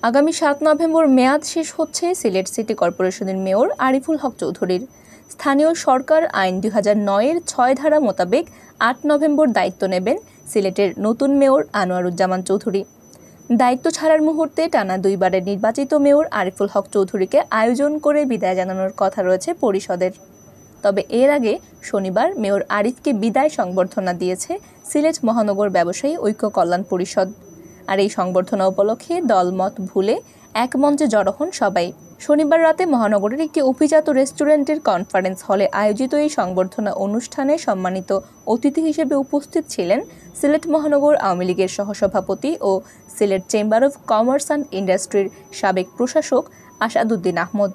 আগামী ৭ নভেম্বর মেয়াদ শেষ হচ্ছে সিলেট সিটি কর্পোরেশনের মেয়র আরিফুল হক চৌধুরীর। স্থানীয় সরকার আইন ২০০৯-এর ৬ ধারা মোতাবেক ৮ নভেম্বর দায়িত্ব নেবেন সিলেটের নতুন মেয়র আনোয়ারুজ্জামান চৌধুরী। দায়িত্ব ছাড়ার মুহূর্তে টানা ২ বারের নির্বাচিত মেয়র আরিফুল হক চৌধুরীকে আয়োজন করে বিদায় জানানোর কথা রয়েছে পরিষদের। তবে এর আগে শনিবার মেয়র আরিফকে বিদায় সংবর্ধনা দিয়েছে সিলেট মহানগর ব্যবসায়ী ঐক্য কল্যাণ পরিষদ। আর এই সংবর্ধনা উপলক্ষে দলমত ভুলে এক মঞ্চে জড়ো হন সবাই। শনিবার রাতে মহানগরের একটি অভিজাত রেস্টুরেন্টের কনফারেন্স হলে আয়োজিত এই সংবর্ধনা অনুষ্ঠানে সম্মানিত অতিথি হিসেবে উপস্থিত ছিলেন সিলেট মহানগর আওয়ামী লীগের সহসভাপতি ও Sylhet chamber of commerce and ইন্ডাস্ট্রির সাবেক প্রশাসক আসাদুদ্দিন আহমদ,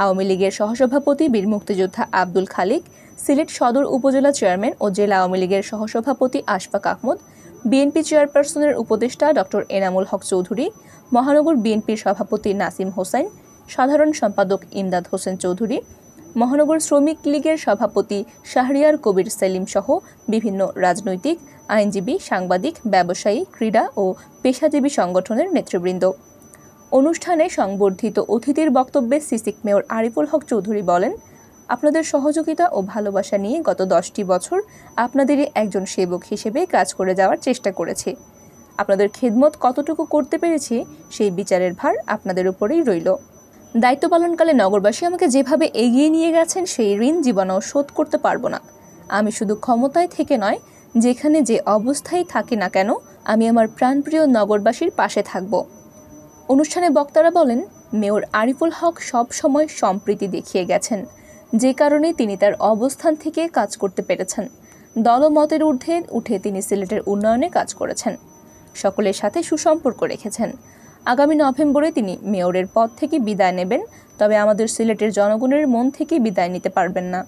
আওয়ামী লীগের সহসভাপতি বীর মুক্তিযোদ্ধা আব্দুল খালিক, সিলেট সদর উপজেলা চেয়ারম্যান ও জেলা আওয়ামী লীগের সহসভাপতি আশফাক আহমদ, বিএনপি চেয়ারপারসনের উপদেষ্টা ডক্টর এনামুল হক চৌধুরী, মহানগর বিএনপির সভাপতি নাসিম হোসেন, সাধারণ সম্পাদক ইমদাদ হোসেন চৌধুরী, মহানগর শ্রমিক লীগের সভাপতি শাহরিয়ার কবির সেলিম সহ বিভিন্ন রাজনৈতিক, আইনজীবী, সাংবাদিক, ব্যবসায়ী, ক্রীড়া ও পেশাজীবী সংগঠনের নেতৃবৃন্দ। অনুষ্ঠানে সংবর্ধিত অতিথির বক্তব্যে সিসিক মেয়র আরিফুল হক চৌধুরী বলেন, আপনাদের সহযোগিতা ও ভালোবাসা নিয়ে গত 10টি বছর আপনাদেরই একজন সেবক হিসেবে কাজ করে যাওয়ার চেষ্টা করেছি। আপনাদের খেদমত কতটুকু করতে পেরেছি সেই বিচারের ভার আপনাদের উপরেই রইল। দায়িত্ব পালনকালে নগরবাসী আমাকে যেভাবে এগিয়ে নিয়ে গেছেন সেই ঋণ জীবনেও শোধ করতে পারবো না। আমি শুধু ক্ষমতায় থেকে নয়, যেখানে যে অবস্থায় থাকি না কেন আমি আমার প্রাণপ্রিয় নগরবাসীর পাশে থাকব। অনুষ্ঠানে বক্তারা বলেন, মেয়র আরিফুল হক সব সময় সম্প্রীতি দেখিয়ে গেছেন, যে কারণে তিনি তার অবস্থান থেকে কাজ করতে পেরেছেন। দলমতের ঊর্ধ্বে উঠে তিনি সিলেটের উন্নয়নে কাজ করেছেন, সকলের সাথে সুসম্পর্ক রেখেছেন। আগামী নভেম্বরে তিনি মেয়রের পদ থেকে বিদায় নেবেন, তবে আমাদের সিলেটের জনগণের মন থেকে বিদায় নিতে পারবেন না।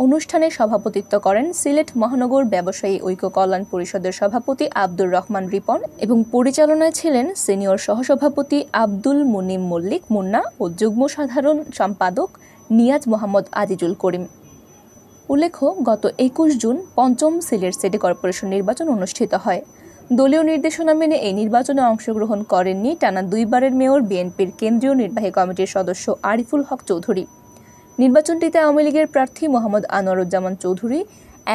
অনুষ্ঠানে সভাপতিত্ব করেন সিলেট মহানগর ব্যবসায়ী ঐক্য কল্যাণ পরিষদের সভাপতি আব্দুর রহমান রিপন এবং পরিচালনায় ছিলেন সিনিয়র সহসভাপতি আব্দুল মুনিম মল্লিক মুন্না ও যুগ্ম সাধারণ সম্পাদক নিয়াজ মোহাম্মদ আজিজুল করিম। উল্লেখ্য, গত 21 জুন পঞ্চম সিলেট সিটি কর্পোরেশন নির্বাচন অনুষ্ঠিত হয়। দলীয় নির্দেশনা মেনে এই নির্বাচনে অংশগ্রহণ করেননি টানা 2 বারের মেয়র বিএনপির কেন্দ্রীয় নির্বাহী কমিটির সদস্য আরিফুল হক চৌধুরী। নির্বাচনটিতে আওয়ামী লীগের প্রার্থী মোহাম্মদ আনোয়ারুজ্জামান চৌধুরী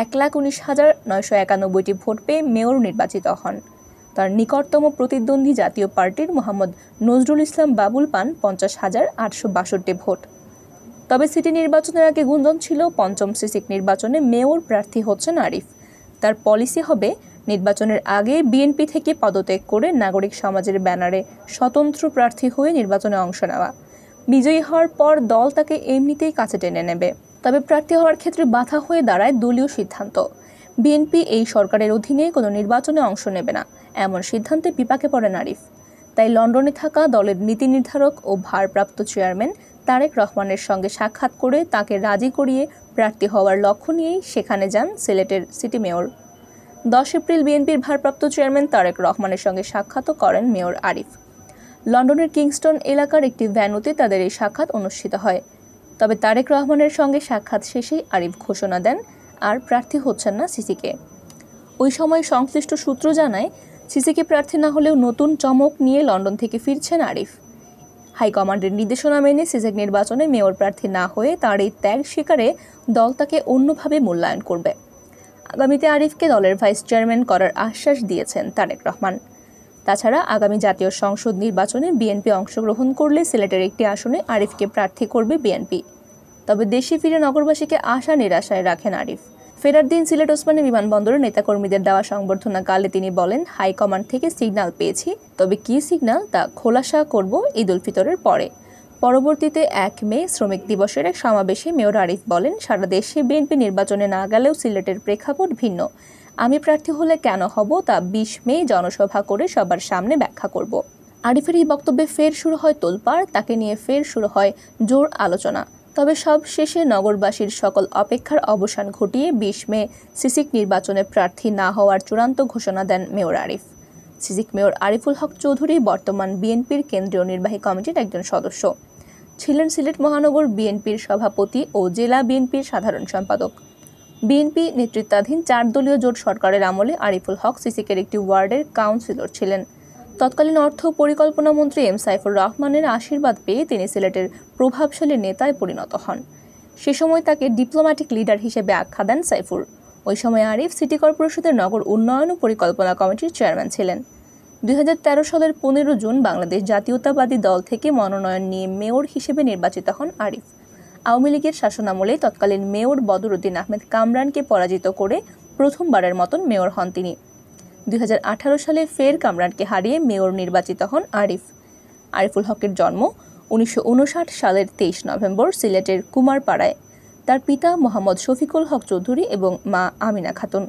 1,19,991টি ভোট পেয়ে মেয়র নির্বাচিত হন। তার নিকটতম প্রতিদ্বন্দ্বী জাতীয় পার্টির মোহাম্মদ নজরুল ইসলাম বাবুল পান 50,862 ভোট। তবে সিটি নির্বাচনের আগে গুঞ্জন ছিল পঞ্চম সিসিক নির্বাচনে মেয়র প্রার্থী হচ্ছেন আরিফ। তার পলিসি হবে নির্বাচনের আগে বিএনপি থেকে পদত্যাগ করে নাগরিক সমাজের ব্যানারে স্বতন্ত্র প্রার্থী হয়ে নির্বাচনে অংশ নেওয়া। বিজয়ী হওয়ার পর দল তাকে এমনিতেই কাছে টেনে নেবে। তবে প্রার্থী হওয়ার ক্ষেত্রে বাধা হয়ে দাঁড়ায় দলীয় সিদ্ধান্ত। বিএনপি এই সরকারের অধীনে কোনো নির্বাচনে অংশ নেবে না, এমন সিদ্ধান্তে বিপাকে পড়েন আরিফ। তাই লন্ডনে থাকা দলের নীতি নির্ধারক ও ভারপ্রাপ্ত চেয়ারম্যান তারেক রহমানের সঙ্গে সাক্ষাৎ করে তাকে রাজি করিয়ে প্রার্থী হওয়ার লক্ষ্য নিয়েই সেখানে যান সিলেটের সিটি মেয়র। 10 এপ্রিল বিএনপির ভারপ্রাপ্ত চেয়ারম্যান তারেক রহমানের সঙ্গে সাক্ষাৎও করেন মেয়র আরিফ। লন্ডনের কিংস্টন এলাকার একটি ভ্যানুতে তাদের এই সাক্ষাৎ অনুষ্ঠিত হয়। তবে তারেক রহমানের সঙ্গে সাক্ষাৎ শেষেই আরিফ ঘোষণা দেন আর প্রার্থী হচ্ছেন না সিসিকে। ওই সময় সংশ্লিষ্ট সূত্র জানায়, সিসিকে প্রার্থী না হলেও নতুন চমক নিয়ে লন্ডন থেকে ফিরছেন আরিফ। হাইকমান্ডের নির্দেশনা মেনে সিসিক নির্বাচনে মেয়র প্রার্থী না হয়ে তার এই ত্যাগ স্বীকারে দল তাকে অন্যভাবে মূল্যায়ন করবে। আগামীতে আরিফকে দলের ভাইস চেয়ারম্যান করার আশ্বাস দিয়েছেন তারেক রহমান। তাছাড়া আগামী জাতীয় সংসদ নির্বাচনে বিএনপি অংশগ্রহণ করলে সিলেটের একটি আসনে আরিফকে প্রার্থী করবে বিএনপি। তবে দেশে ফিরে নগরবাসীকে আশা নিরাশায় রাখেন আরিফ। ফেরার দিন সিলেট ওসমানী বিমানবন্দরে নেতাকর্মীদের দেওয়া সংবর্ধনাকালে তিনি বলেন, হাইকমান্ড থেকে সিগন্যাল পেয়েছি, তবে কী সিগন্যাল তা খোলাসা করব ঈদুল ফিতরের পরে। পরবর্তীতে 1 মে শ্রমিক দিবসের এক সমাবেশে মেয়র আরিফ বলেন, সারা দেশে বিএনপি নির্বাচনে না গেলেও সিলেটের প্রেক্ষাপট ভিন্ন। আমি প্রার্থী হলে কেন হব তা 20 মে জনসভা করে সবার সামনে ব্যাখ্যা করব। আরিফের এই বক্তব্যে ফের শুরু হয় তোলপাড়, তাকে নিয়ে ফের শুরু হয় জোর আলোচনা। তবে সব শেষে নগরবাসীর সকল অপেক্ষার অবসান ঘটিয়ে 20 মে সিসিক নির্বাচনে প্রার্থী না হওয়ার চূড়ান্ত ঘোষণা দেন মেয়র আরিফ। সিসিক মেয়র আরিফুল হক চৌধুরী বর্তমান বিএনপির কেন্দ্রীয় নির্বাহী কমিটির একজন সদস্য, ছিলেন সিলেট মহানগর বিএনপির সভাপতি ও জেলা বিএনপির সাধারণ সম্পাদক। বিএনপি নেতৃত্বাধীন 4 দলীয় জোট সরকারের আমলে আরিফুল হক সিসিকের একটি ওয়ার্ডের কাউন্সিলর ছিলেন। তৎকালীন অর্থ পরিকল্পনা মন্ত্রী এম সাইফুর রহমানের আশীর্বাদ পেয়ে তিনি সিলেটের প্রভাবশালী নেতায় পরিণত হন। সে সময় তাকে ডিপ্লোম্যাটিক লিডার হিসেবে আখ্যা দেন সাইফুর। ওই সময় আরিফ সিটি কর্পোরেশনের নগর উন্নয়ন ও পরিকল্পনা কমিটির চেয়ারম্যান ছিলেন। 2013 সালের 15 জুন বাংলাদেশ জাতীয়তাবাদী দল থেকে মনোনয়ন নিয়ে মেয়র হিসেবে নির্বাচিত হন আরিফ। আওয়ামী লীগের শাসনামলে তৎকালীন মেয়র বদরুদ্দিন আহমেদ কামরানকে পরাজিত করে প্রথমবারের মতন মেয়র হন তিনি। 2018 সালে ফের কামরানকে হারিয়ে মেয়র নির্বাচিত হন আরিফ। আরিফুল হকের জন্ম 1959 সালের 23 নভেম্বর সিলেটের কুমারপাড়ায়। তার পিতা মোহাম্মদ শফিকুল হক চৌধুরী এবং মা আমিনা খাতুন।